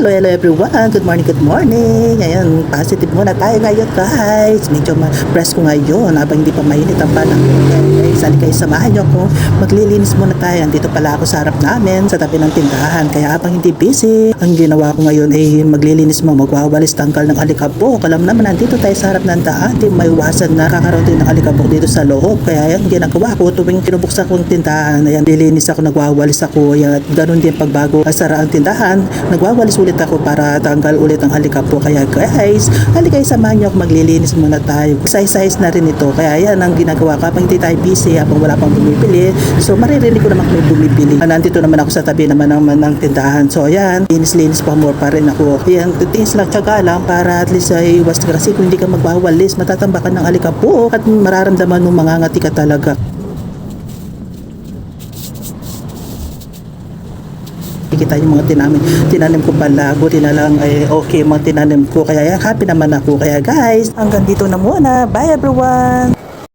Hello, hello everyone. Good morning, good morning. Ngayon, positive muna tayo ngayon guys. Medyo presko ngayon habang hindi pa mainit ang panahon. Guys, halika kayo, samahan nyo ako. Maglilinis muna tayo. Andito pala ako sa harap namin, sa tabi ng tindahan. Kaya habang hindi busy, ang ginawa ko ngayon ay maglilinis mo, magwawalis tangkal ng alikabok. Alam naman, nandito tayo sa harap ng daan. Di maiwasan na kakaroon din ng alikabok dito sa loob. Kaya yan, ginagawa ko tuwing pinubuksan ko ang tindahan. Ayan, lilinis ako, nagwawalis ako. Ayan, ganun din pagbago sara ang tindahan. Nagwawalis ulit ako para tanggal ulit ang alikabok. Kaya guys, halika kayo, samahan nyo ako, maglilinis muna tayo. Size na rin ito. Kaya yan ang ginagawa ko habang hindi tayo busy, habang wala pang bumibili. So maririnig ko naman kung may bumibili. Nandito naman ako sa tabi naman ng tindahan. So ayan, linis pa more pa rin ako. Ayan, titis lang, tsaga lang para at least ay iwas ka. Kasi kung hindi ka magwawalis, matatambakan ng alikabok at mararamdaman ng mangangati ka talaga. Kita yung mga tinanim ko pala, buti na lang ay okay mga tinanim ko, kaya happy naman ako. Kaya guys, hanggang dito na muna, bye everyone.